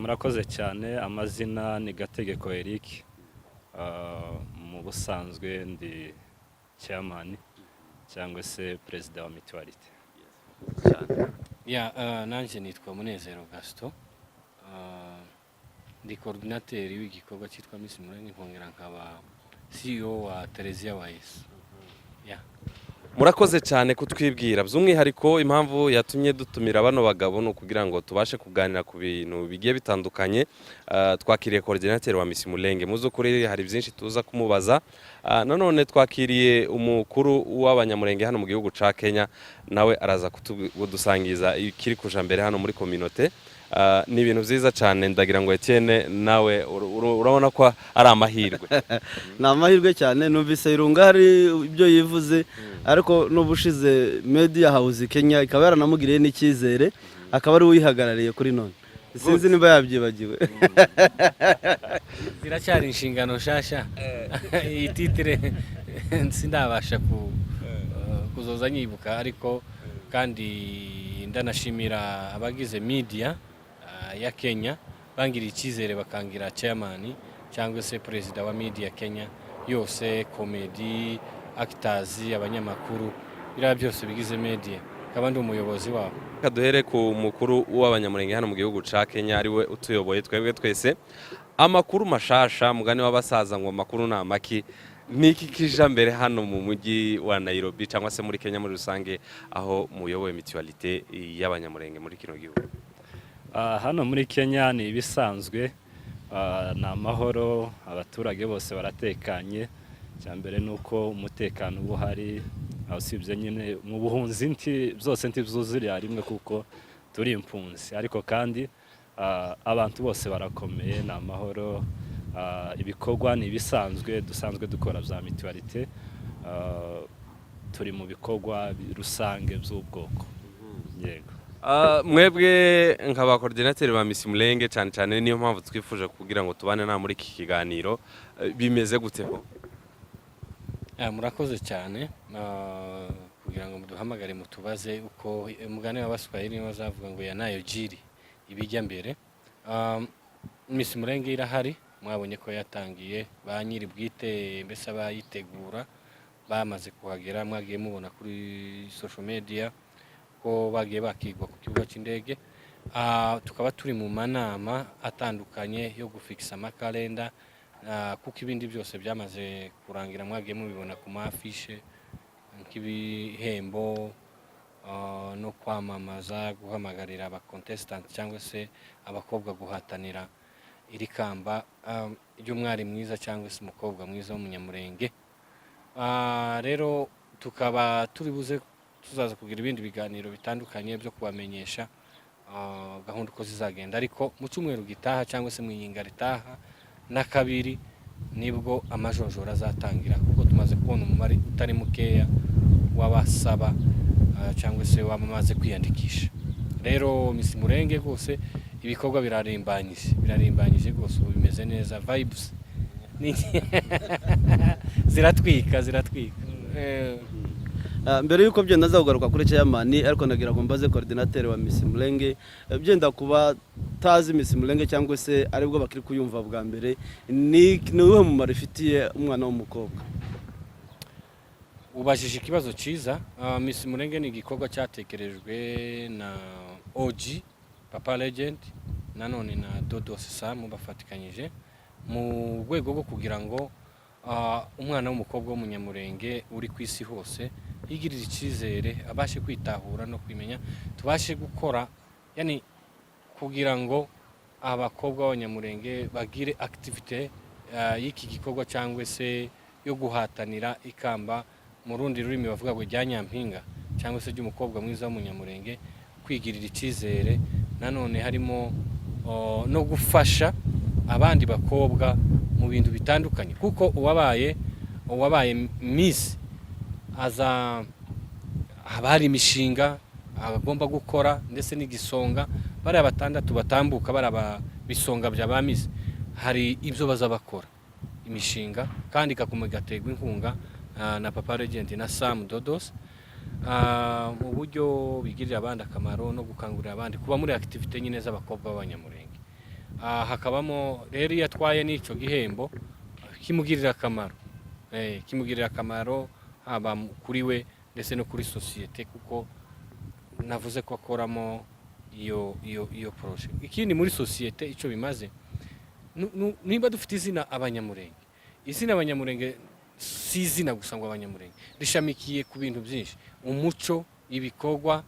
murakoze cyane. Amazina ni Gategeko Eric. Mu busanzwe ndi chairman cyangwa se perezida wa Mutuality. Nanjye nitwa Munezero Gaston. Ndi coordinateur w'igikorwa cyitwa Miss Mulenge, nkongera nkaba CEO wa Terezia Wise. Murakoze cyane kutwibwira by'umwihariko impamvu yatumye dutumira bano bagabo no kugira ngo tubashe kuganira ku bintu bigiye bitandukanye. Twakiriye coordinateur wa Miss Mulenge, muzo kuri hari byinshi tuza kumubaza. Nanone twakiriye umukuru w'abanyamurenge hano mu gihugu ca Kenya, nawe araza kudusangiza ikiri kuja mbere hano muri communauté. Ni ibintu byiza cyane, ndagira ngo Etienne nawe urabona ko ari amahirwe. Ni amahirwe cyane, numvise Irunga hari ibyo yivuze, ariko n'ubushize Media House Kenya ikaba yaranamugiriye n'icyizere, akaba ari uyihagarariye kuri none. Sinzi niba yabyibagiwe. Ziracyari inshingano shasha. Iyi titre sindabasha kuzoza nyibuka, ariko kandi ndanashimira abagize media ya Kenya bangira icyizere bakangira chairman cyangwa se perezida wa media Kenya yose, comedy actors, abanyamakuru, bira byose bigize media, kabandi umuyobozi wabo. Kaduhere ku mukuru w'abanyamurenge hano mu gihugu ca Kenya, ariwe utuyoboye twebwe twese. Amakuru mashasha, mugani w'abasaza ngo amakuru na maki, niki kija mbere hano mu mujyi wa Nairobi cyangwa se muri Kenya muri rusange, aho muyoboye Mutuality y'abanyamurenge muri kino gihugu? Hano muri Kenya ni ibisanzwe, na amahoro, abaturage bose baratekanye. Cyambere nuko umutekano ubuhari, usibye nyine mu buhunzi byose byuzuriye rimwe kuko turi impunzi, ariko kandi abantu bose barakomeye, na amahoro. Ibikorwa ni ibisanzwe dusanzwe dukora bya Mutuality. Turi mu bikorwa rusange by'ubwoko. Yego. Mwebwe nk'aba coordinateur ba Miss Mulenge cyane cyane, niyo mpamvu twifuje kugira ngo tubane na muri iki kiganiro. Bimeze gute ho? Murakoze cyane kugira ngo muduhamagare mutubaze uko umugani w'Abaswahili bazavuga ngo yanayo jiri ibijya mbere. Miss Mulenge irahari, mwabonye ko yatangiye, ba nyiri bwite mbese abayitegura bamaze kuhagera, mwagiye mubona kuri social media ko bagiye bakigwa ku kibuga cy'indege. Tukaba turi mu manama atandukanye yo gufixa amakalenda, kuko ibindi byose byamaze kurangira, mwagiye mubibona ku mafishe nk'ibihembo no kwamamaza, guhamagarira aba contestant cyangwa se abakobwa guhatanira iri kamba ry'umwari mwiza cyangwa se umukobwa mwiza w'umunyamurenge. Rero tukaba tuzaza kugira ibindi biganiro bitandukanye byo kubamenyesha gahunda uko zizagenda, ariko mu cyumweru gitaha cyangwa se mu yinga ritaha na kabiri nibwo amajonjora azatangira, kuko tumaze kubona umubare utari mukeya w'abasaba cyangwa se wamaze kwiyandikisha. Rero Miss Mulenge rwose ibikorwa birarimbanyije rwose, ubu bimeze neza, vibes ziratwika. Mbere yuko byenda zagugaruka kuri chairman, ariko nagira ngo mbaze coordinateur wa Miss Mulenge, byenda kuba tazi Miss Mulenge cyangwa se aribwo bakiri kuyumva bwa mbere, ni uwe mu marifitiye umwana w'umukobwa? Ubajije ikibazo cyiza. Miss Mulenge ni igikorwa cyatekerejwe na OG Papa Legend nanone na Dodos Sam bafatikanyije mu rwego rwo kugira ngo umwana w'umukobwa w'umunyamurenge uri ku isi hose yigirira icyizere, abashe kwitahura no kwimenya, tubashe gukora yani kugira ngo abakobwa b'abanyamurenge bagire activité y'iki gikorwa cyangwa se yo guhatanira ikamba, mu rundi rurimi bavuga ngo rya nyampinga cyangwa se ry'umukobwa mwiza w'umunyamurenge, kwigirira icyizere. Nanone harimo no gufasha abandi bakobwa mu bintu bitandukanye, kuko uwabaye Miss habari imishinga agomba gukora, ndetse n'igisonga bari batandatu batambuka bari bisonga bya ba Miss, hari ibyo bazabakora imishinga kandi gategwa inkunga na Papa Legend na Sam Dodos, mu buryo bigirira abandi akamaro no gukangurira abandi kuba muri activité nyine z'abakobwa b'abanyamurenge. hakabamo rero iyo atwaye n'icyo gihembo kimugirira akamaro, kimugirira akamaro haba kuri we ndetse no kuri sosiyete, kuko navuze ko akoramo iyo poroje. Ikindi muri sosiyete icyo bimaze, niba dufite izina Abanyamulenge, izina Abanyamulenge si izina gusa ngo Abanyamulenge, rishamikiye ku bintu byinshi, umuco, ibikorwa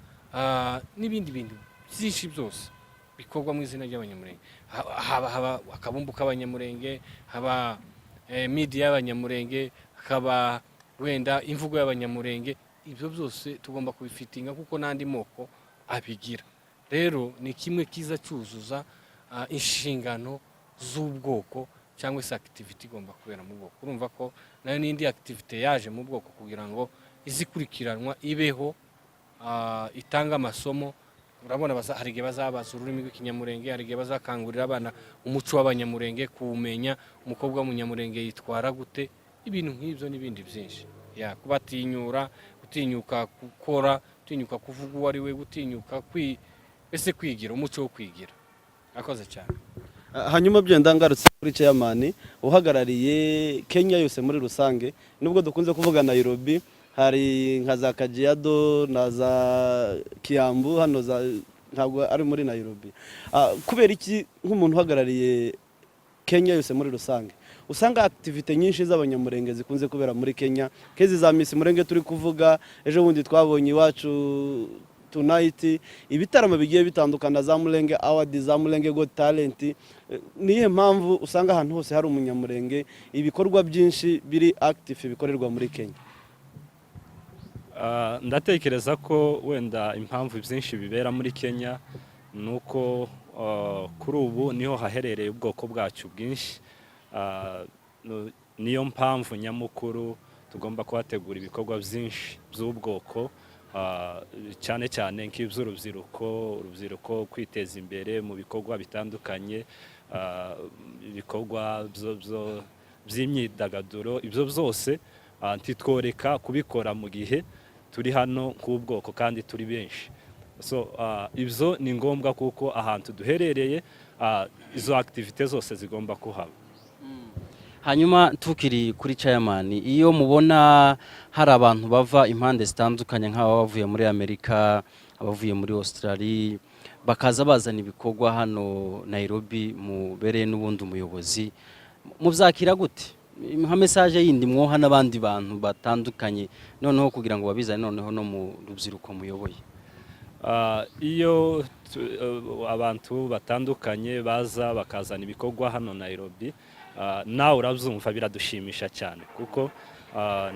n'ibindi bintu byinshi byose bikorwa mu izina ry'Abanyamulenge. Haba akabumbu k'Abanyamulenge, haba media y'Abanyamulenge, hakaba wenda imvugo y'Abanyamulenge. Ibyo byose tugomba kubifitinga kuko n'andi moko abigira. Rero ni kimwe kiza cyuzuza inshingano z'ubwoko cyangwa se activity igomba kubera mu bwoko. Urumva ko nayo n'indi activity yaje mu bwoko kugira ngo izikurikiranwa ibeho, itanga amasomo. Urabona hari igihe bazabaza ururimi rw'Ikinyamulenge, hari igihe bazakangurira abana umuco w'Abanyamulenge, kuwumenya, umukobwa w'Umunyamulenge yitwara gute, ibintu nk'ibyo n'ibindi byinshi. Kubatinyura, gutinyuka gukora, gutinyuka kuvuga uwo ari we, gutinyuka ese kwigira, umuco wo kwigira. Akoze cyane. Hanyuma byenda ngarutse kuri chairman uhagarariye Kenya yose muri rusange, nubwo dukunze kuvuga Nairobi, hari nka za Kajiado na za Kiambu, hano ntabwo ari muri Nairobi. Kubera iki nk'umuntu uhagarariye Kenya yose muri rusange usanga activity nyinshi z'Abanyamulenge zikunze kubera muri Kenya, kezi za Miss Mulenge turi kuvuga, ejo bundi twabonye iwacu tonight, ibitaramo bigiye bitandukana, za Mulenge Award, za Mulenge Got Talent. Niye mpamvu usanga ahantu hose hari Umunyamulenge, ibikorwa byinshi biri active bikorerwa muri Kenya? Ndatekereza ko wenda impamvu byinshi bibera muri Kenya nuko kuri ubu niho haherereye ubwoko bwacu bwinshi. Niyo mpamvu nyamukuru tugomba kuhategura ibikorwa byinshi by'ubwoko, cyane cyane nk'iby'urubyiruko kwiteza imbere mu bikorwa bitandukanye, ibikorwa by'imyidagaduro. Ibyo byose ntitworeka kubikora mu gihe turi hano nk'ubwoko kandi turi benshi. So ibyo ni ngombwa kuko ahantu duherereye izo activite zose zigomba kuhaba. Hanyuma tukiri kuri chairman, iyo mubona hari abantu bava impande zitandukanye nk'aba bavuye muri Amerika, abavuye muri Australia, bakaza bazana ibikorwa hano Nairobi mubereye n'ubundi umuyobozi, mubyakira gute? Nka message yindi mwoha n'abandi bantu batandukanye noneho kugira ngo babizane noneho no mu rubyiruko muyoboye? Iyo abantu batandukanye baza bakazana ibikorwa hano Nairobi, nawe urabyumva biradushimisha cyane kuko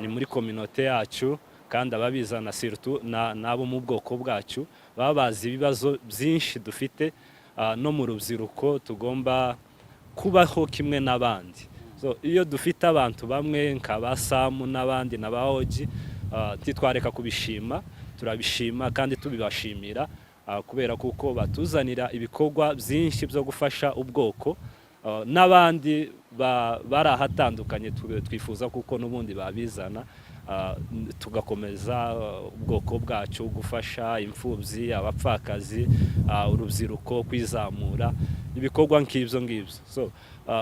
ni muri community yacu, kandi ababizana surtout nabo mu bwoko bwacu baba bazi ibibazo byinshi dufite no mu rubyiruko tugomba kubaho kimwe n'abandi. So iyo dufite abantu bamwe nk'aba Samu n'abandi n'aba Oji, titwareka kubishima, turabishima kandi tubibashimira kubera kuko batuzanira ibikorwa byinshi byo gufasha ubwoko, n'abandi barahatandukanye twifuza kuko n'ubundi babizana, tugakomeza ubwoko bwacu gufasha imfubyi, abapfakazi, urubyiruko kwizamura, ibikorwa nk'ibyo ngibyo. So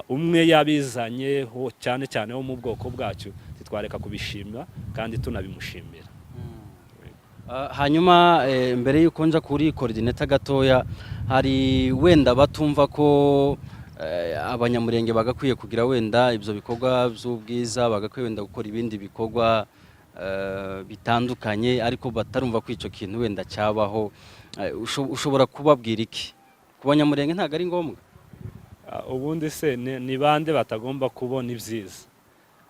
umwe yabizanye cyane cyane wo mu bwoko bwacu, titwareka kubishima kandi tunabimushimira. Hanyuma mbere yuko nja kuri coordinator gatoya, hari wenda batumva ko Abanyamulenge bagakwiye kugira wenda ibyo bikorwa by'ubwiza, bagakwiye wenda gukora ibindi bikorwa bitandukanye, ariko batarumva ko icyo kintu wenda cyabaho. Ushobora kubabwira iki? Ku Banyamulenge ntabwo ari ngombwa? Ubundi se ni bande batagomba kubona ibyiza?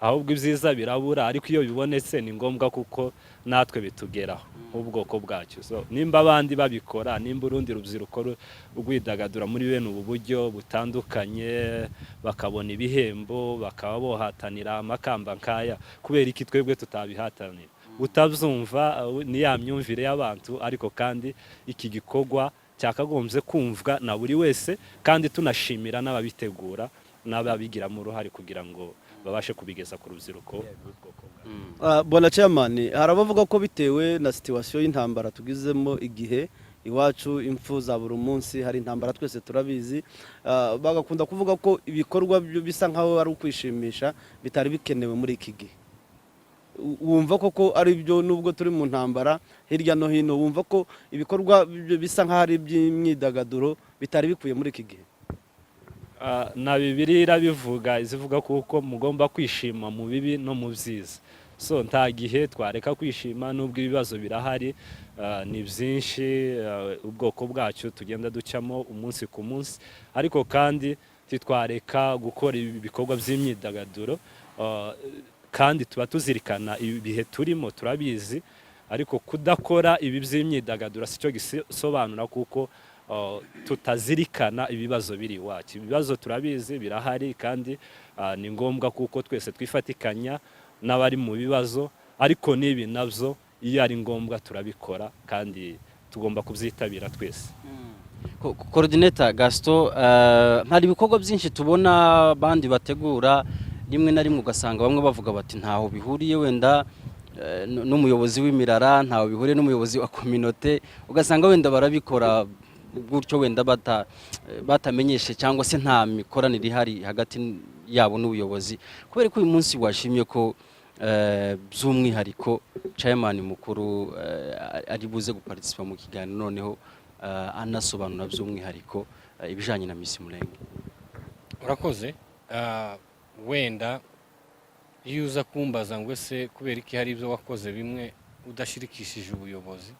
Ahubwo ibyiza birabura, ariko iyo bibonetse ni ngombwa kuko natwe bitugeraho ubwoko bwacu. So nimba abandi babikora, nimba urundi rubyiruko rwidagadura muri bene ubu buryo butandukanye, bakabona ibihembo, bakaba bohatanira amakamba nkaya, kubera iki twebwe tutabihatanira? Utabyumva ni ya myumvire y'abantu, ariko kandi iki gikorwa cyakagombye kumvwa na buri wese, kandi tunashimira n'ababitegura n'ababigiramo uruhare kugira ngo babashe kubigeza ku rubyiruko. Bona chairman, harabavuga ko bitewe na situation y'intambara tugizemo igihe iwacu impfu za buri munsi, hari intambara twese turabizi. Bagakunda kuvuga ko ibikorwa bisa nkaho ari ukwishimisha bitari bikenewe muri iki gihe. Wumva koko ari byo, nubwo turi mu ntambara hirya no hino, wumva ko ibikorwa bisa nkaho ari iby'imyidagaduro bitari bikwiye muri iki gihe? Na Bibiliya irabivuga, izivuga kuko mugomba kwishima mu bibi no mu byiza. So nta gihe twareka kwishima nubwo ibibazo birahari, ni byinshi, ubwoko bwacu tugenda ducamo umunsi ku munsi, ariko kandi titwareka gukora ibikorwa by'imyidagaduro, kandi tuba tuzirikana ibihe turimo turabizi, ariko kudakora ibi by'imyidagaduro si cyo gisobanura kuko tutazirikana ibibazo biri iwacu. Ibibazo turabizi birahari, kandi ni ngombwa kuko twese twifatikanya n'abari mu bibazo, ariko n'ibi nabyo iyo ari ngombwa turabikora kandi tugomba kubyitabira twese. Coordinator Gaston, hari ibikorwa byinshi tubona bandi bategura, rimwe na rimwe ugasanga bamwe bavuga bati ntaho bihuriye wenda n'umuyobozi w'imirara, ntaho bihuriye n'umuyobozi wa communauté, ugasanga wenda barabikora gutyo wenda batamenyeshe cyangwa se nta mikoranire ihari hagati yabo n'ubuyobozi. Kubera ko uyu munsi washimye ko by'umwihariko chairman mukuru ari buze guparticipa mu kiganiro, noneho anasobanura by'umwihariko ibijanye na Miss Mulenge. Urakoze. Wenda iyo uza kumbaza ngo ese kubera iki hari ibyo wakoze bimwe udashirikishije ubuyobozi,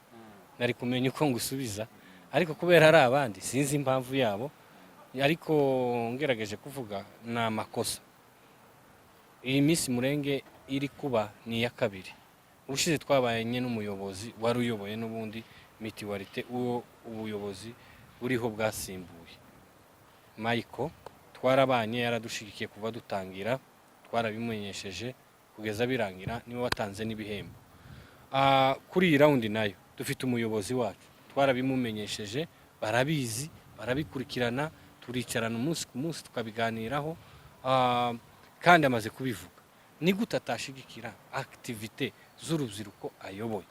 nari kumenya uko ngusubiza, ariko kubera ari abandi sinzi impamvu yabo, ariko ngerageje kuvuga ni amakosa. Iyi Miss Mulenge iri kuba ni iya kabiri. Ubushize twabanye n'umuyobozi wari uyoboye n'ubundi mitiwarite, uwo ubuyobozi buriho bwasimbuye Michael. Twarabanye, yaradushigikiye kuva dutangira, twarabimenyesheje kugeza birangira, niwe watanze n'ibihembo. Kuri iyi round nayo dufite umuyobozi wacu, twarabimumenyesheje, barabizi, barabikurikirana, turicarana umunsi ku munsi tukabiganiraho, kandi amaze kubivuga. Ni gute atashigikira activité z'urubyiruko ayoboye?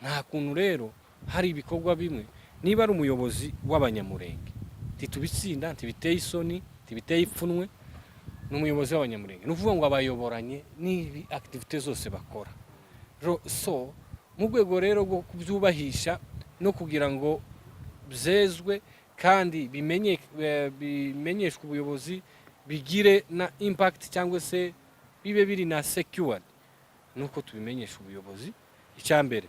Nta kuntu rero hari ibikorwa bimwe, niba ari umuyobozi w'Abanyamulenge titubitsinda, ntibiteye isoni, ntibiteye ipfunwe, n'umuyobozi w'Abanyamulenge nuvuga ngo abayoboranye n'ibi activité zose bakora. So mu rwego rero rwo kubyubahisha no kugira ngo byezwe kandi bimenyeshwe ubuyobozi, bigire na impact cyangwa se bibe biri na secured, nuko tubimenyesha ubuyobozi. Icyambere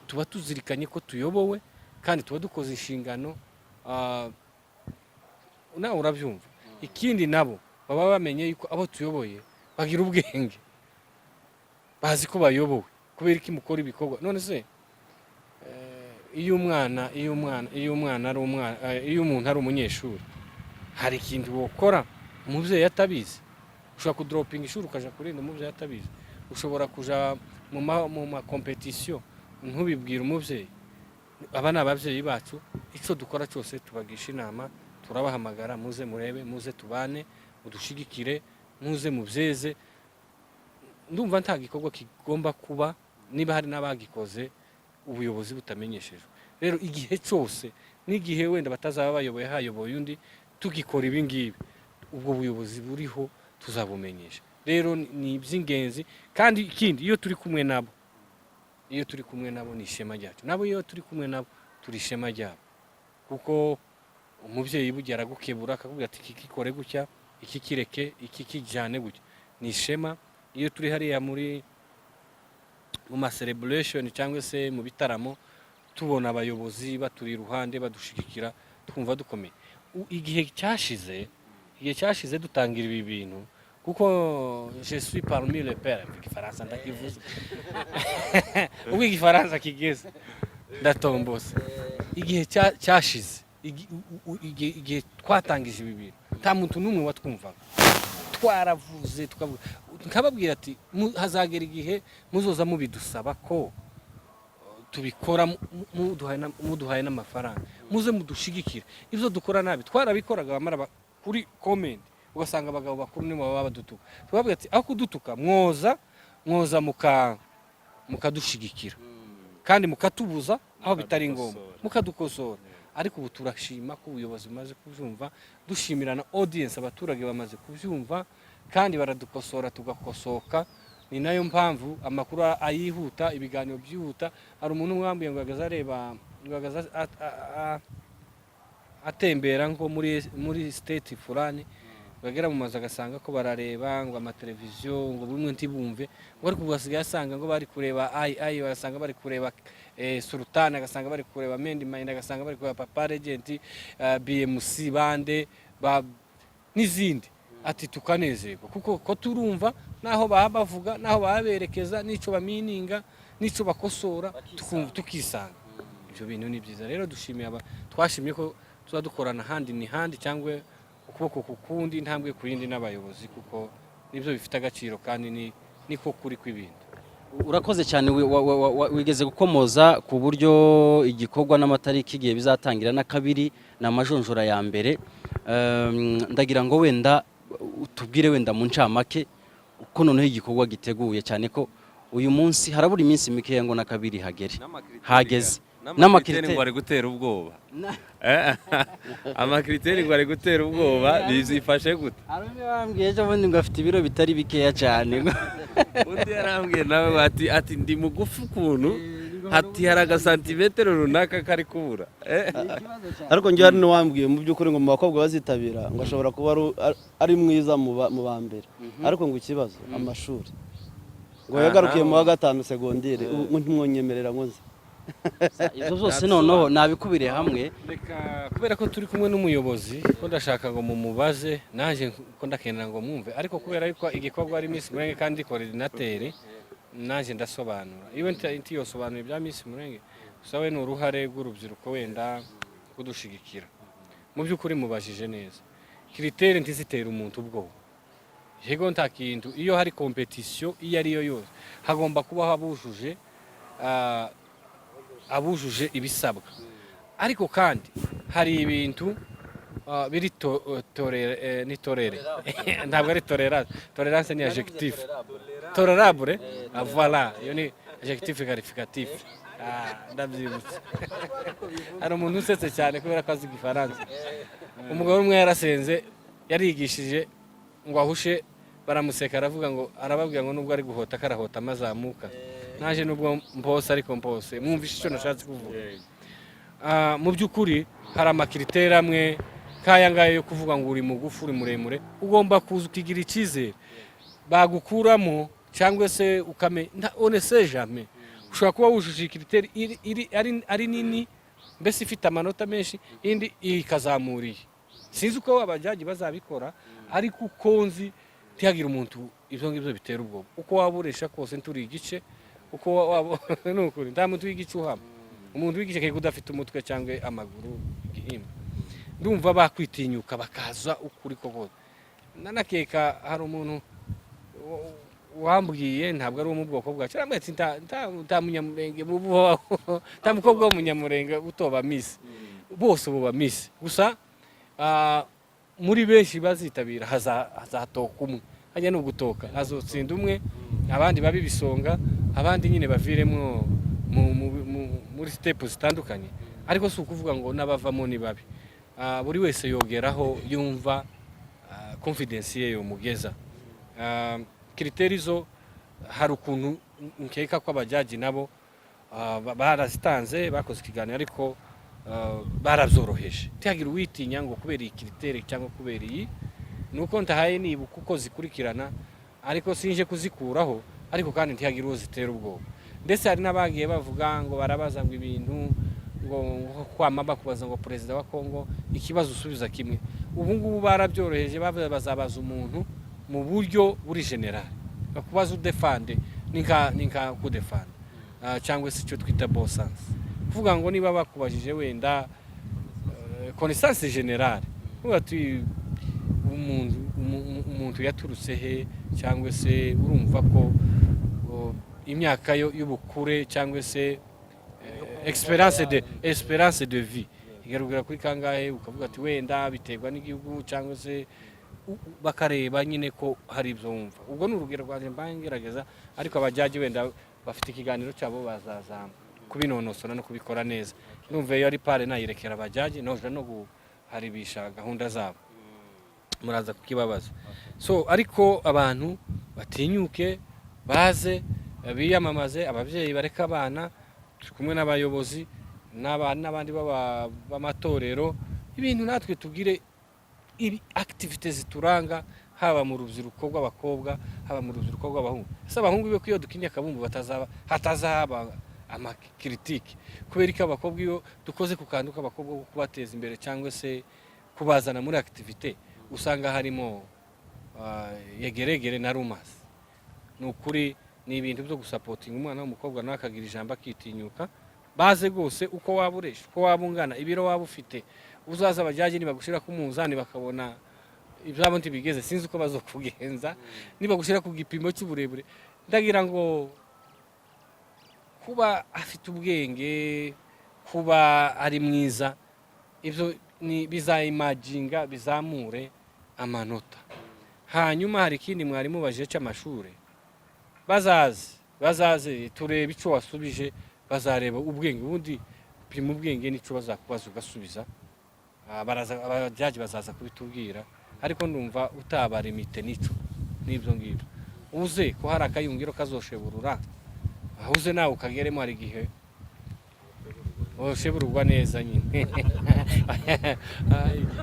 tuba tuzirikanye ko tuyobowe kandi tuba dukoze inshingano, nawe urabyumva. Ikindi nabo baba bamenye yuko abo tuyoboye bagira ubwenge, bazi ko bayobowe kubera iki mukora ibikorwa. None se iyo umuntu ari umunyeshuri, hari ikintu wokora umubyeyi atabizi? Ushobora kudropinga ishuri ukaja kurinda umubyeyi atabizi, ushobora kuja mu ma competition ntubibwira umubyeyi. Aba ni ababyeyi bacu, icyo dukora cyose tubagisha inama, turabahamagara, muze murebe, muze tubane, mudushigikire, muze mubyeze. Ndumva nta gikorwa kigomba kuba niba hari n'abagikoze ubuyobozi butamenyeshejwe. Rero igihe cyose n'igihe wenda batazaba bayoboye hayoboye undi tugikora ibi ngibi, ubwo buyobozi buriho tuzabumenyesha. Rero ni iby'ingenzi, kandi ikindi iyo turi kumwe nabo ni ishema ryacu, nabo iyo turi kumwe nabo turi ishema ryabo, kuko umubyeyi bugiye aragukebura akakubwira ati iki kikore gutya, iki kireke, iki kijyane gutya, ni ishema. Iyo turi hariya mu ma celebration cyangwa se mu bitaramo, tubona abayobozi baturi iruhande badushigikira, twumva dukomeye. Igihe cyashize dutangira ibi bintu, kuko je suis parmi les pères, igifaransa ndakivuze ubwo igifaransa kigeze ndatombose. Igihe cyashize, igihe twatangije ibi bintu, nta muntu n'umwe watwumvaga, twaravuze tukavuga, nkababwira ati hazagera igihe muzoza mubidusaba ko tubikora, muduhaye n'amafaranga, muze mudushigikire. Ibyo dukora nabi twarabikoraga, bamara kuri comment ugasanga abagabo bakuru nibo baba badutuka. Tubabwira ati aho kudutuka mwoza mukadushigikira kandi mukatubuza aho bitari ngombwa mukadukosora. Ariko ubu turashima ko ubuyobozi bumaze kubyumva, dushimira na audience, abaturage bamaze kubyumva kandi baradukosora tugakosoka. Ni nayo mpamvu amakuru ayihuta, ibiganiro byihuta. Hari umuntu mwambuye ngo agaza areba, ngo agaza atembera nko muri state fulani, bagera mu mazu agasanga ko barareba ngo amateleviziyo ngo bumwe ntibumve, ngo ariko basigaye asanga ngo bari kureba ai bagasanga bari kureba Sultan, agasanga bari kureba Mendi Mind, agasanga bari kureba Papa Legend, BMC bande n'izindi. Ati tukanezerwa kuko ko turumva naho bavuga, naho baberekeza, nico bamininga, nico bakosora, tukisanga. Ibyo bintu ni byiza. Rero dushimiye twashimye ko tuzadukorana handi ni handi, cyangwa ukuboko kukundi, intambwe ku yindi n'abayobozi, kuko nibyo bifite agaciro kandi niko kuri kw'ibintu. Urakoze cyane, wigeze gukomoza ku buryo igikorwa n'amatariki igihe bizatangira na kabiri na majonjora ya mbere. Ndagira ngo wenda utubwire wenda mu ncamake uko noneho igikorwa giteguye, cyane ko uyu munsi harabura iminsi mikeya ngo na kabiri hageze n'amakriteri ngo ari gutera ubwoba. Amakriteri ngo ari gutera ubwoba, bizifashe gute? Arumwe bambwiye ejo bundi ngo afite ibiro bitari bikeya cyane. Undi yarambwiye nawe ati ndi mugufi ukuntu, ati hari agasantimetero runaka kari kubura. Ariko njye hari n'uwambwiye mu by'ukuri ngo mu bakobwa bazitabira ngo ashobora kuba ari mwiza mu ba mbere, ariko ngo ikibazo amashuri ngo yagarukiye mu wa gatanu segondere, ntimwonyemerera ngo nze. Ibyo byose noneho nabikubire hamwe. Reka kubera ko turi kumwe n'umuyobozi, ko ndashaka ngo mumubaze, naje ko ndakenera ngo mwumve, ariko kubera yuko igikorwa ari Miss Mulenge kandi coordinateur, naje ndasobanura. Iyo nti yosobanuye bya Miss Mulenge, gusa we n'uruhare rw'urubyiruko wenda kudushigikira. Mu by'ukuri mubajije neza. Critère ntizitera umuntu ubwoba. Yego nta kintu, iyo hari competition iyo ari yo yose hagomba kuba abujuje ibisabwa. Ariko kandi hari ibintu biri torere ntabwo ari tolerance ni adjectif, tolerable, voilà, iyo ni adjectif qualificatif. Ndabyibutse. Hari umuntu usetse cyane kubera ko azi igifaransa. Umugabo umwe yarasenze, yarigishije ngo ahushe, baramuseka, aravuga ngo, arababwira ngo nubwo ari guhota karahota amazamuka. Naje nubwo mpose ariko mpose, mwumvishe icyo nashatse kuvuga. Mu by'ukuri hari amakriteri amwe kaya ngayo yo kuvuga ngo uri mugufi, uri muremure, ugomba kuza ukigira icyizere bagukuramo, cyangwa se on ne sait jamais, ushobora kuba wujuje criteri ari nini, mbese ifite amanota menshi, indi ikazamuriye. Sinzi uko abajaji bazabikora, ariko ukonzi tihagira umuntu ibyo ngibyo bitera ubwoba. Uko waburesha kose nturi igice, uko nukuri nta muntu w'igicuhama, umuntu w'igice keke udafite umutwe cyangwa amaguru igihimba. Ndumva bakwitinyuka bakaza ukuri koko. Nanakeka hari umuntu wambwiye, ntabwo ari wo mu bwoko bwacu, aramwe ati nta munyamurenge nta mukobwa w'umunyamurenge utoba Miss, bose bo ba Miss. Gusa muri benshi bazitabira hazatoka umwe, hajya no gutoka hazotsinda umwe, abandi babi bisonga, abandi nyine baviremo muri step zitandukanye. Ariko si ukuvuga ngo n'abavamo ni babi. Buri wese yogeraho yumva confidence ye yo mugeza. Criteri zo hari ukuntu nkeka ko abajaji nabo barazitanze, bakoze ikiganiro, ariko barabyoroheje. Tihagira uwitinya ngo kubera iyi criteri cyangwa kubera iyi, nuko ndahaye nibuka uko zikurikirana, ariko sinje kuzikuraho, ariko kandi ntihagira uwo zitera ubwoba. Ndetse hari n'abagiye bavuga ngo barabaza ngo ibintu ngo kwama bakubaza ngo perezida wa Kongo, ikibazo usubiza kimwe. Ubu ngubu barabyoroheje, bazabaza umuntu mu buryo buri general, bakubaza udefande ninka kudefanda, cyangwa se icyo twita bon sens. Kuvuga ngo niba bakubajije wenda connaissance generale, ati umuntu yaturutse he, cyangwa se urumva ko imyaka y'ubukure cyangwa se experience de vie igarugara kuri kangahe, ukavuga ati wenda biterwa n'igihugu, cyangwa se bakareba nyine ko hari ibyo wumva. Ubwo ni urugero rwanjye mbangerageza, ariko abajaji wenda bafite ikiganiro cyabo bazazamba. kubinonosora no kubikora neza. Numva iyo ari pare nayirekera abajaji noja no guharibisha gahunda zabo, muraza kukibabaza. So ariko abantu batinyuke baze biyamamaze, ababyeyi bareka abana kumwe n'abayobozi n'abandi b'amatorero, ibintu natwe tugire ibi activities zituranga, haba mu rubyiruko rw'abakobwa, haba mu rubyiruko rw'abahungu. Ese abahungu be ko iyo dukinye akabumbu hatazaba amakritike, kubera ko abakobwa iyo dukoze ku kantu k'abakobwa kubateza imbere cyangwa se kubazana muri activite, usanga harimo yegeregere na rumasi. Ni ukuri ni ibintu byo gusapotinga umwana w'umukobwa nawe akagira ijambo akitinyuka, baze rwose uko waba uresha, uko waba ungana, ibiro waba ufite, uzaza abajaji nibagushira ku munzani bakabona ibyabo ntibigeze, sinzi uko bazokugenza, nibagushira ku gipimo cy'uburebure. Ndagira ngo kuba afite ubwenge, kuba ari mwiza, ibyo bizayimaginga bizamure amanota. Hanyuma hari ikindi mwarimu baje cy'amashuri, bazaze turebe icyo wasubije, bazareba ubwenge, ubundi pima ubwenge n'icyo bazakubaza ugasubiza. Abajaji bazaza kubitubwira, ariko ndumva utabara imite n'ibyo ngibyo. Uze ko hari akayungiro kazosheburura, uze nawe ukageremo, hari igihe oshebururwa neza nyine.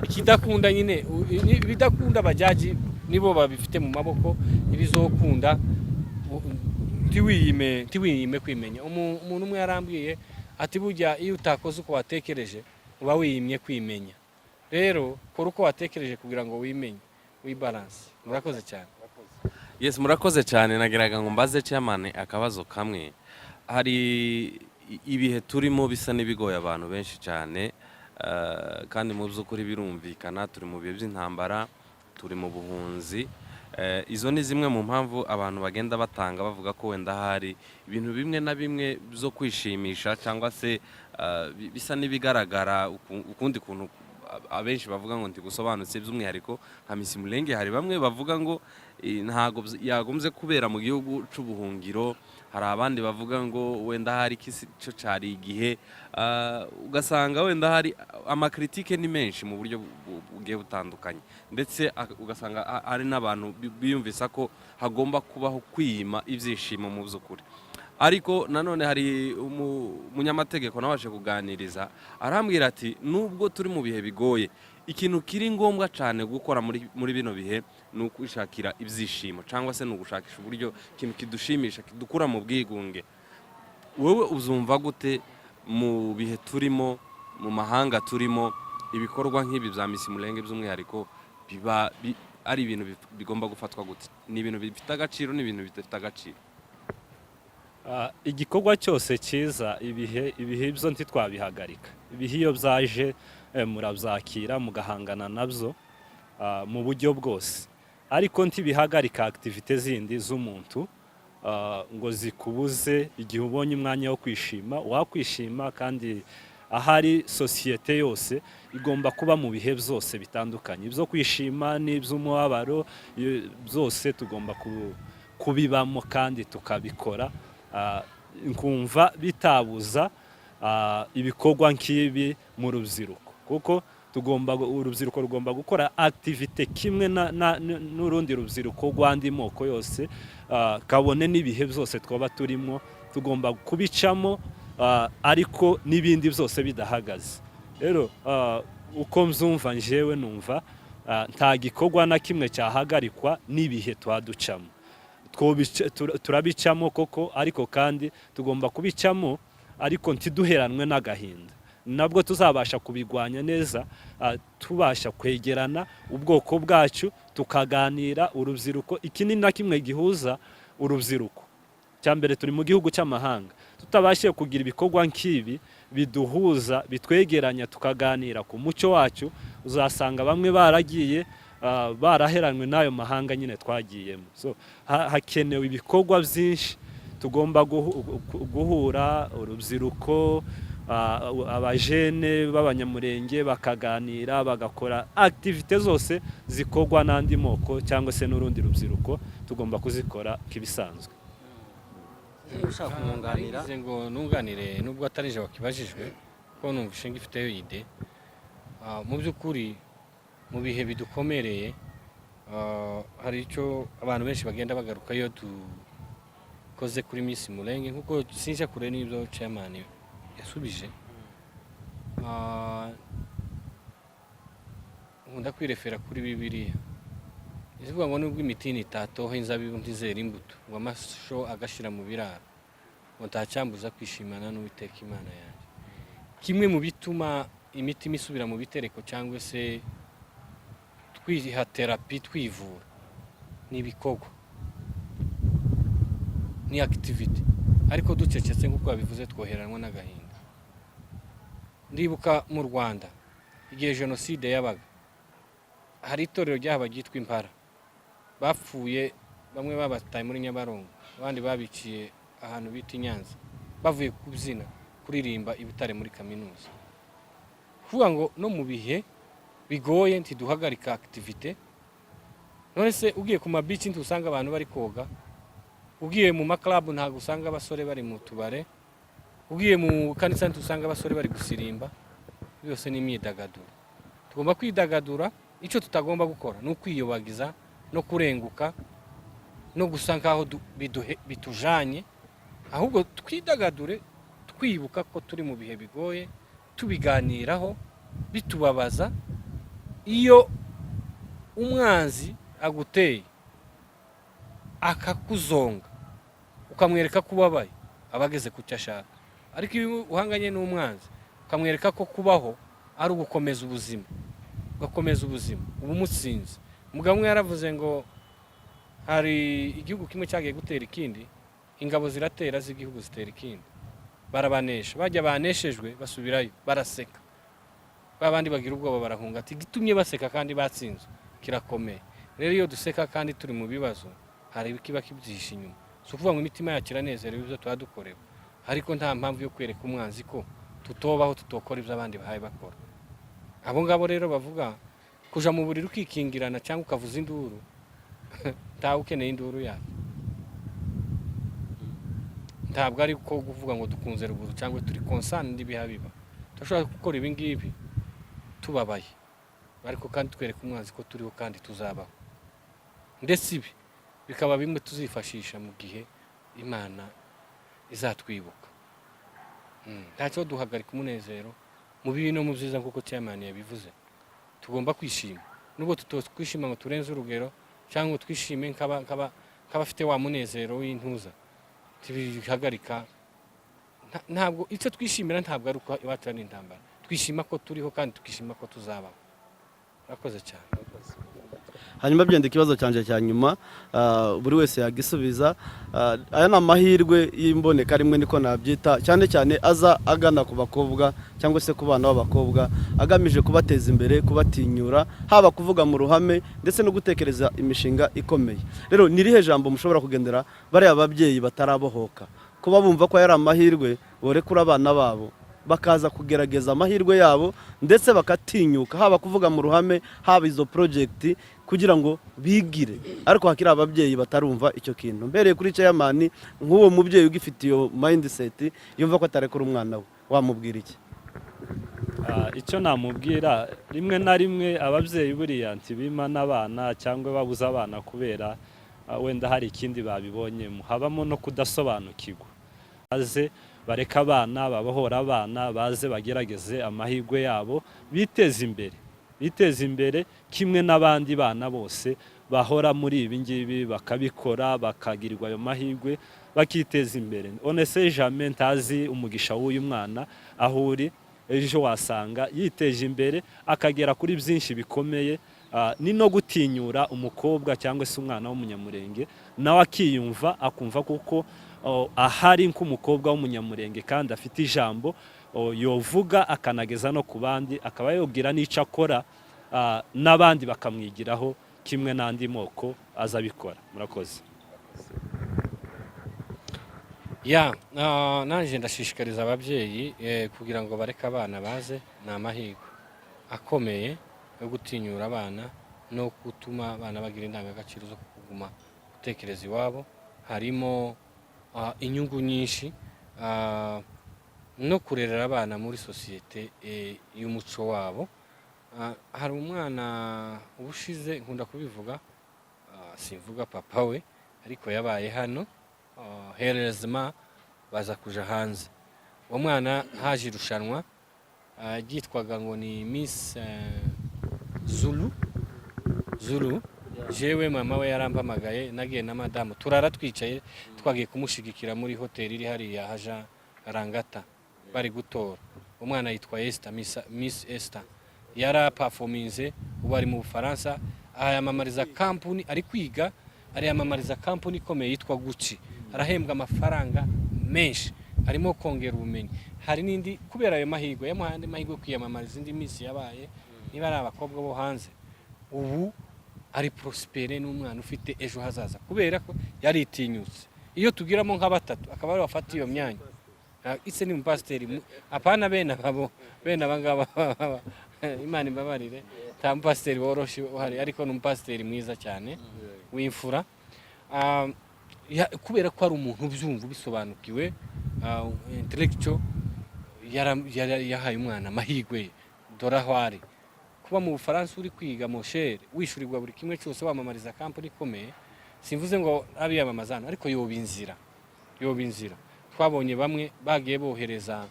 Ikidakunda nyine, ibidakunda abajaji nibo babifite mu maboko, ibizokunda ntiwiyime kwimenya. Umuntu umwe yarambwiye ati burya iyo utakoze uko watekereje uba wiyimye kwimenya. Rero kora uko watekereje kugira ngo wimenye, wibalance. Murakoze cyane. Yes, murakoze cyane. Nagiraga ngo mbaze chairman akabazo kamwe. Hari ibihe turimo bisa n'ibigoye abantu benshi cyane, kandi mu by'ukuri birumvikana, turi mu bihe by'intambara, turi mu buhunzi. Izo ni zimwe mu mpamvu abantu bagenda batanga bavuga ko wenda hari ibintu bimwe na bimwe byo kwishimisha cyangwa se bisa n'ibigaragara ukundi kuntu abenshi bavuga ngo ntigusobanutse, by'umwihariko nka Miss Mulenge. Hari bamwe bavuga ngo ntago yagombye kubera mu gihugu c'ubuhungiro, hari abandi bavuga ngo wenda hari cyo cari igihe, ugasanga wenda hari amakritike ni menshi mu buryo bugiye butandukanye, ndetse ugasanga hari n'abantu biyumvisa ko hagomba kubaho kwima ibyishimo mu by'ukuri. Ariko nanone hari umunyamategeko nabashe kuganiriza, arambwira ati nubwo turi mu bihe bigoye, ikintu kiri ngombwa cyane gukora muri bino bihe ni ukwishakira ibyishimo, cyangwa se ni ugushakisha uburyo ikintu kidushimisha, kidukura mu bwigunge. Wowe uzumva gute mu bihe turimo, mu mahanga turimo, ibikorwa nk'ibi bya Miss Mulenge by'umwihariko biba ari ibintu bigomba gufatwa gute? Ni ibintu bifite agaciro, ni ibintu bidafite agaciro? Igikorwa cyose cyiza, ibihe ibyo ntitwabihagarika. Ibihe iyo byaje murabyakira mugahangana nabyo mu buryo bwose, ariko ntibihagarika activite zindi z'umuntu ngo zikubuze. Igihe ubonye umwanya wo kwishima, wakwishima, kandi ahari sosiyete yose igomba kuba mu bihe byose bitandukanye. Ibyo kwishima n'iby'umubabaro byose tugomba kubibamo kandi tukabikora. Nkumva bitabuza ibikorwa nk'ibi mu rubyiruko, kuko urubyiruko rugomba gukora activite kimwe n'urundi rubyiruko rw'andi moko yose, kabone n'ibihe byose twaba turimo tugomba kubicamo, ariko n'ibindi byose bidahagaze. Rero uko mzumva njyewe numva nta gikorwa na kimwe cyahagarikwa n'ibihe twaducamo. Turabicamo koko, ariko kandi tugomba kubicamo ariko ntiduheranwe n'agahinda. Nabwo tuzabasha kubigwanya neza, tubasha kwegerana ubwoko bwacu, tukaganira urubyiruko. Iki ni na kimwe gihuza urubyiruko. Cyambere turi mu gihugu cy'amahanga, tutabashye kugira ibikorwa nk'ibi biduhuza, bitwegeranya, tukaganira ku muco wacu, uzasanga bamwe baragiye baraheranwe n'ayo mahanga nyine twagiyemo. So hakenewe ibikorwa byinshi, tugomba guhura urubyiruko, abajene b'abanyamurenge bakaganira, bagakora activite zose zikorwa n'andi moko cyangwa se n'urundi rubyiruko, tugomba kuzikora kibisanzwe. ushaka kumwunganira narigize ngo nunganire nubwo atari je wakibajijwe ko numva ishinga ifiteyo ide. Mu by'ukuri mu bihe bidukomereye hari icyo abantu benshi bagenda bagaruka iyo dukoze kuri Miss Mulenge nkuko sinje kure n'ibyo chairman yasubije. Nkunda kwirefera kuri Bibiliya ivuga ngo nubwo imitini itatoho inzabibu ntizera imbuto ngo amasho agashira mu biraro ngo ntacyambuza kwishimana n'Uwiteka Imana yanjye. Kimwe mu bituma imitima isubira mu bitereko cyangwa se twiha terapi twivura ni ibikorwa, ni activity, ariko ducecetse nk'uko babivuze twoheranwa n'agahinda. Ndibuka mu Rwanda igihe jenoside yabaga hari itorero ry'aba ryitwa Impara, bapfuye bamwe babataye muri Nyabarongo, abandi babiciye ahantu bita i Nyanza bavuye kubyina kuririmba i Butare muri kaminuza. Kuvuga ngo no mu bihe bigoye ntiduhagarika activité. None se ugiye ku mabici ntusanga abantu bari koga, ugiye mu maklabu ntago usanga abasore bari mu tubare, ugiye mu kanisa ntusanga abasore bari gusirimba. Byose ni imyidagaduro. Tugomba kwidagadura, icyo tutagomba gukora ni ukwiyobagiza no kurenguka no gusa nkaho bitujanye, ahubwo twidagadure twibuka ko turi mu bihe bigoye, tubiganiraho bitubabaza. Iyo umwanzi aguteye akakuzonga ukamwereka kubabaye abageze ku cyo ashaka, ariko iyo uhanganye n'umwanzi ukamwereka ko kubaho ari ugukomeza ubuzima, ugakomeza ubuzima uba umutsinze. Umugabo umwe yaravuze ngo hari igihugu kimwe cyagiye gutera ikindi, ingabo ziratera z'igihugu zitera ikindi, barabanesha, bajya baneshejwe basubirayo baraseka, babandi bagira ubwoba barahunga, ati gitumye baseka kandi batsinzwe kirakomeye. Rero iyo duseka kandi turi mu bibazo hari ibikiba kibyihishe inyuma, si ukuvuga ngo imitima yacu iranezerewe ibyo tuba dukorewe, ariko nta mpamvu yo kwereka umwanzi ko tutobaho tutokora ibyo abandi bahaye bakora. Abo ngabo rero bavuga kuja mu buriri ukikingirana cyangwa ukavuza induru ntawe ukeneye induru yawe. Ntabwo ari ko kuvuga ngo dukunze ruguru cyangwa turi concern n'ibiha biba. Turashobora gukora ibi ngibi tubabaye, ariko kandi twereka umwanzi ko turiho kandi tuzabaho. Ndetse ibi bikaba bimwe tuzifashisha mu gihe Imana izatwibuka. Ntacyo duhagarika umunezero mu bibi no mu byiza nk'uko chairman yabivuze. Tugomba kwishima, nubwo tutoskwishima ngo turenze urugero cyangwa twishime nk'abafite wa munezero w'intuza, tibihagarika. Ntabwo icyo twishimira ntabwo ari uko iwacu ari intambara, twishima ko turiho kandi tukishima ko tuzabaho. Urakoze cyane. Hanyuma byenda ikibazo cyanje cya nyuma buri wese yagisubiza. Aya ni amahirwe y'imboneka rimwe niko nabyita, cyane cyane aza agana ku bakobwa cyangwa se ku bana b'abakobwa, agamije kubateza imbere, kubatinyura, haba kuvuga mu ruhame ndetse no gutekereza imishinga ikomeye. Rero nirihe jambo mushobora kugendera bariya ababyeyi batarabohoka, kuba bumva ko yari amahirwe borekura abana babo bakaza kugerageza amahirwe yabo ndetse bakatinyuka, haba kuvuga mu ruhame, haba izo project, kugira ngo bigire, ariko hakiri ababyeyi batarumva icyo kintu. Mbereye kuri chairman, nk'uwo mubyeyi ugifite iyo mindset yumva ko atarekura umwana we, wamubwira iki? Icyo namubwira, rimwe na rimwe ababyeyi buriya ntibima n'abana cyangwa babuza abana kubera wenda hari ikindi babibonyemo, habamo no kudasobanukirwa. Baze bareka abana, babahora abana, baze bagerageze amahirwe yabo, biteze imbere kimwe n'abandi bana bose bahora muri ibi ngibi, bakabikora, bakagirirwa ayo mahirwe, bakiteza imbere. On ne sait jamais, ntazi umugisha w'uyu mwana aho uri, ejo wasanga yiteje imbere akagera kuri byinshi bikomeye. Ni no gutinyura umukobwa cyangwa se umwana w'umunyamurenge, nawe akiyumva akumva kuko ahari nk'umukobwa w'umunyamurenge kandi afite ijambo yovuga akanageza no ku bandi, akaba yogira n'icyo akora, n'abandi bakamwigiraho kimwe n'andi moko aza abikora. Murakoze. Nanjye ndashishikariza ababyeyi kugira ngo bareke abana baze, ni amahirwe akomeye yo gutinyura abana no gutuma abana bagira indangagaciro zo kuguma gutekereza iwabo. Harimo inyungu nyinshi no kurerera abana muri sosiyete y'umuco wabo. Hari umwana ubushize nkunda kubivuga, simvuga papa we ariko yabaye hano herezima baza kuja hanze. Uwo mwana haje irushanwa ryitwaga ngo ni Miss Zulu. Jewe mama we yarampamagaye, nagiye na madamu turara twicaye, twagiye kumushigikira muri hoteli iri hariya haja Rangata bari gutora. Umwana yitwa Esther, Miss Esther, yara performinze ubu ari mu Bufaransa, ayamamariza kampuni, ari kwiga ariyamamariza kampuni ikomeye yitwa Gucci, arahembwa amafaranga menshi, arimo kongera ubumenyi. Hari n'indi kubera ayo mahirwe yamuhaye andi mahirwe kwiyamamariza indi Miss yabaye, niba ari abakobwa bo hanze, ubu ari prospere n'umwana ufite ejo hazaza kubera ko yaritinyutse. Iyo tugiramo nka batatu akaba ari bafata iyo myanya, ise ni umupasiteri apana bene abangaba Imana imbabarire, nta mupasiteri woroshe uhari, ariko ni umupasiteri mwiza cyane w'imfura, kubera ko ari umuntu ubyumva bisobanukiwe, intellectual, yahaye umwana amahirwe. Dore aho ari kuba mu Bufaransa uri kwiga moshere, wishyurirwa buri kimwe cyose, wamamariza kampani ikomeye. Simvuze ngo abiyamamazana, ariko yoba inzira. Twabonye bamwe bagiye bohereza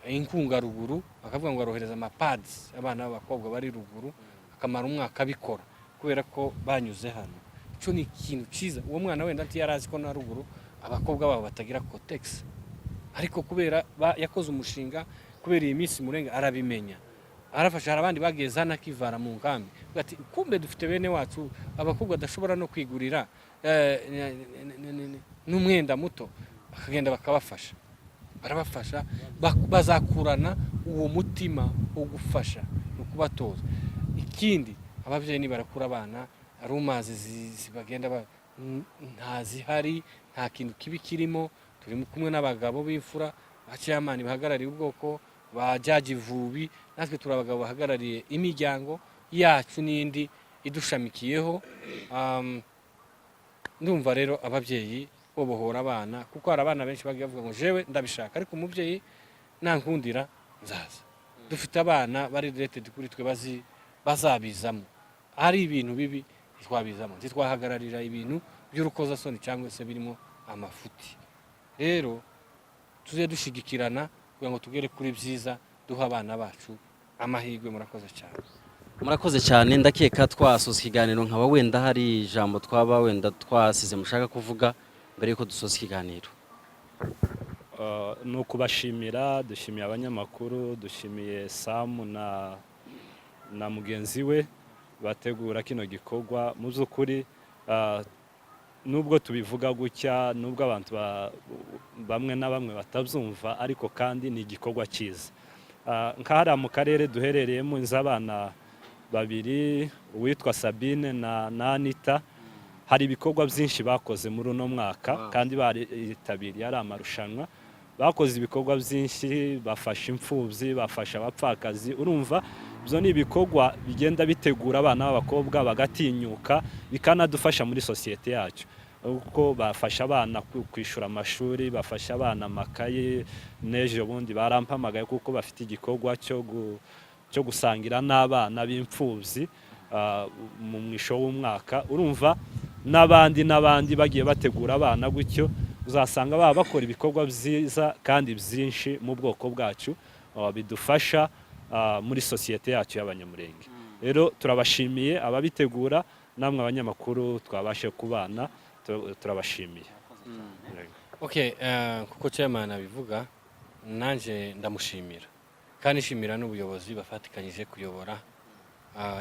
inkunga ruguru, bakavuga ngo arohereza amapads abana b'abakobwa bari ruguru, akamara umwaka abikora kubera ko banyuze hano. Ico ni ikintu cyiza. Uwo mwana wenda ati yarazi ko na ruguru abakobwa babo batagira cotex, ariko kubera yakoze umushinga, kubera iyi Miss Mulenge arabimenya, arafasha. Hari abandi bagiye zana kivara mu nkambi, ati kumbe dufite bene wacu abakobwa adashobora no kwigurira n'umwenda muto, bakagenda bakabafasha, barabafasha, bazakurana uwo mutima wo gufasha no kubatoza. Ikindi ababyeyi ni barakura abana, ari umazi zibagenda ntazihari, nta kintu kibi kirimo. Turi kumwe n'abagabo b'imfura, abacamanza bahagarariye ubwoko, ba Jaji Vubi, natwe turi abagabo bahagarariye imiryango yacu n'indi idushamikiyeho. Ndumva rero ababyeyi bobohora abana, kuko hari abana benshi bagiye bavuga ngo jewe ndabishaka, ariko umubyeyi nankundira nzaza. Dufite abana bari related kuri twe bazabizamo, ari ibintu bibi twabizamo, twahagararira ibintu by'urukozasoni cyangwa se birimo amafuti. Rero tuze dushigikirana kugira ngo tugere kuri byiza, duha abana bacu amahirwe. Murakoze cyane. Ndakeka twasoza ikiganiro, nkaba wenda hari ijambo twaba wenda twasize mushaka kuvuga mbere yuko dusoza ikiganiro. Ni ukubashimira, dushimiye abanyamakuru, dushimiye Sam na mugenzi we bategura kino gikorwa. Mu by'ukuri nubwo tubivuga gutya, nubwo abantu bamwe na bamwe batabyumva, ariko kandi ni igikorwa cyiza. Nk'ahari mu karere duherereyemo abana babiri, uwitwa Sabine na Anita, hari ibikorwa byinshi bakoze muri uno mwaka, kandi baritabiriye ari amarushanwa. Bakoze ibikorwa byinshi, bafasha imfubyi, bafasha abapfakazi. Urumva ibyo ni ibikorwa bigenda bitegura abana b'abakobwa bagatinyuka, bikanadufasha muri sosiyete yacu, uko bafasha abana kwishura amashuri, bafasha abana amakaye. N'ejo bundi barampamagaye kuko bafite igikorwa cyo gusangira n'abana b'imfubyi mu mwisho w'umwaka. Urumva n'abandi bagiye bategura abana gutyo, uzasanga baba bakora ibikorwa byiza kandi byinshi mu bwoko bwacu, bidufasha muri sosiyete yacu y'Abanyamulenge. Rero turabashimiye ababitegura, namwe abanyamakuru twabashe kubana, turabashimiye. Kuko chairman abivuga, nanje ndamushimira kandi nshimira n'ubuyobozi bafatikanyije kuyobora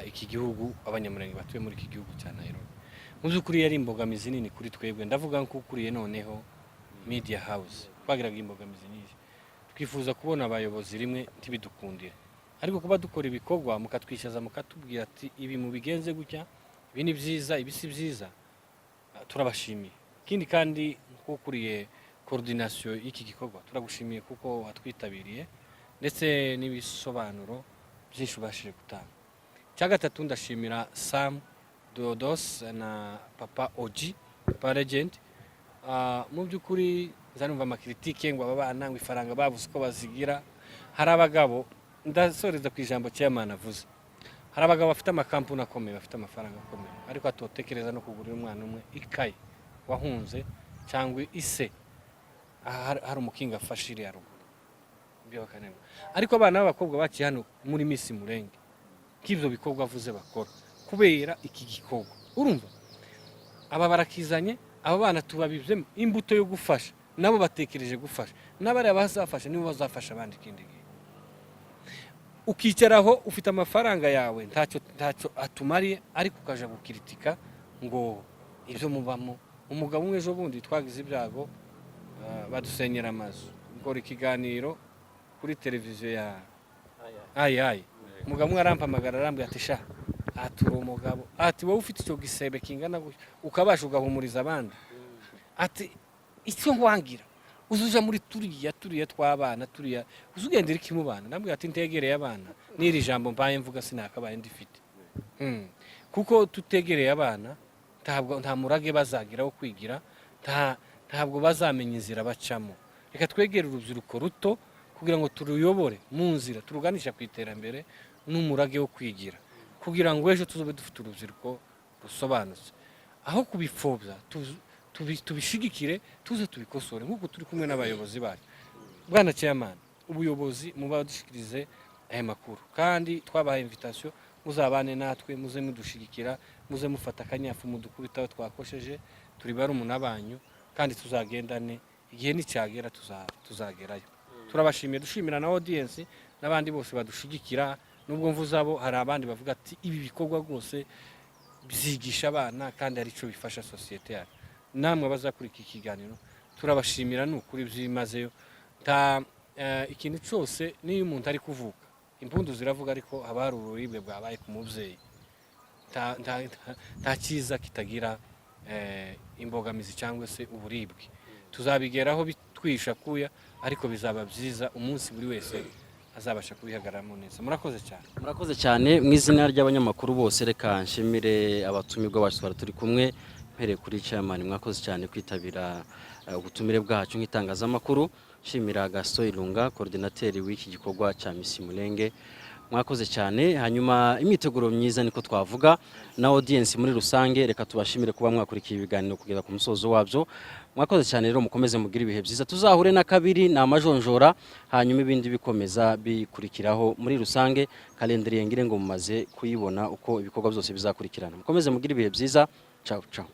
iki gihugu, Abanyamulenge batuye muri iki gihugu cya Nairobi. Mu by'ukuri yari imbogamizi nini kuri twebwe, ndavuga ko ukuriye noneho Media House, twagiraga imbogamizi nyinshi. Twifuza kubona abayobozi rimwe ntibidukundire, ariko kuba dukora ibikorwa mukatwishaza, mukatubwira ati ibi mubigenze gutya, ibi ni byiza, ibi si byiza, turabashimiye. Ikindi kandi ukuriye coordination y'iki gikorwa, turagushimiye kuko watwitabiriye ndetse n'ibisobanuro byinshi ubashije gutanga. Cya gatatu, ndashimira Sam Dodos na Papa Oji, Papa Legend, mu by'ukuri nzanumva amakritike ngo aba bana ngo ifaranga babuze uko bazigira. Hari abagabo, ndasoreza ku ijambo chairman avuze, hari abagabo bafite amakampuni akomeye, bafite amafaranga akomeye, ariko atotekereza no kugurira umwana umwe ikaye wahunze cyangwa ise hari umukinga afashe iri ya ruguru ibyo bakanema. Ariko abana b'abakobwa baciye hano muri Miss Mulenge k'ibyo bikorwa avuze bakora kubera iki gikorwa, urumva aba barakizanye, aba bana tubabivye imbuto yo gufasha, nabo batekereje gufasha, n'abari bazafasha nibo bazafasha abandi kindi gihe. Ukicaraho ufite amafaranga yawe ntacyo atumariye, ariko ukaja gukiritika ngo ibyo mubamo. Umugabo umwe ejo bundi twagize ibyago, badusenyera amazu, ngora ikiganiro kuri televiziyo ya ayi. Umugabo umwe arampamagara arambwira ati sha, aturi umugabo, ati wowe ufite icyo gisebe kingana gutyo ukabasha ugahumuriza abandi, ati icyo ngwangira uzuja muri turiya tw'abana turiya uzugendera iki mu bana. Nambwira ati ntegereye abana, n'iri jambo mbaye mvuga sinakabaye ndifite, kuko tutegereye abana nta murage bazagira wo kwigira, ntabwo bazamenya inzira bacamo. Reka twegere urubyiruko ruto kugira ngo turuyobore mu nzira turuganisha ku iterambere n'umurage wo kwigira, kugira ngo ejo tuzobe dufite urubyiruko rusobanutse. Aho kubipfobya tubishigikire, tuze tubikosore nk'uko turi kumwe n'abayobozi bacu. Bwana chairman, ubuyobozi mubadushikirize aya makuru, kandi twabaha invitation muzabane natwe, muze mudushigikira, muze mufata akanyafu mudukubitaho twakosheje, turi barumuna banyu kandi tuzagendane, igihe nicyagera tuzagerayo. Turabashimiye, dushimira na audience n'abandi bose badushigikira, nubwo mvuze abo hari abandi bavuga ati ibi bikorwa rwose bizigisha abana kandi ari cyo bifasha societe yacu. Namwe abazakurikira ikiganiro turabashimira, n'ukuri byimazeyo. Ikintu cyose niyo umuntu ari kuvuka, impundu ziravuga, ariko haba hari ururibwe bwabaye ku mubyeyi. Nta cyiza kitagira imbogamizi cyangwa se uburibwe. Tuzabigeraho bitwisha kuya, ariko bizaba byiza umunsi buri wese azabasha kubihagararamo neza. Murakoze cyane. Murakoze cyane. Mu izina ry'abanyamakuru bose reka nshimire abatumirwa bacu twari turi kumwe, mpereye kuri chairman, mwakoze cyane kwitabira ubutumire bwacu nk'itangazamakuru. Nshimira Gaston Ilunga, coordinateur w'iki gikorwa cya Miss Mulenge, mwakoze cyane. Hanyuma imyiteguro myiza niko twavuga, na audience muri rusange, reka tubashimire kuba mwakurikiye ibiganiro kugeza ku musozo wabyo. Mwakoze cyane rero, mukomeze mugira ibihe byiza, tuzahure na kabiri na majonjora, hanyuma ibindi bikomeza bikurikiraho. Muri rusange kalendari ngire ngo mumaze kuyibona uko ibikorwa byose bizakurikirana. Mukomeze mugira ibihe byiza, ciao ciao.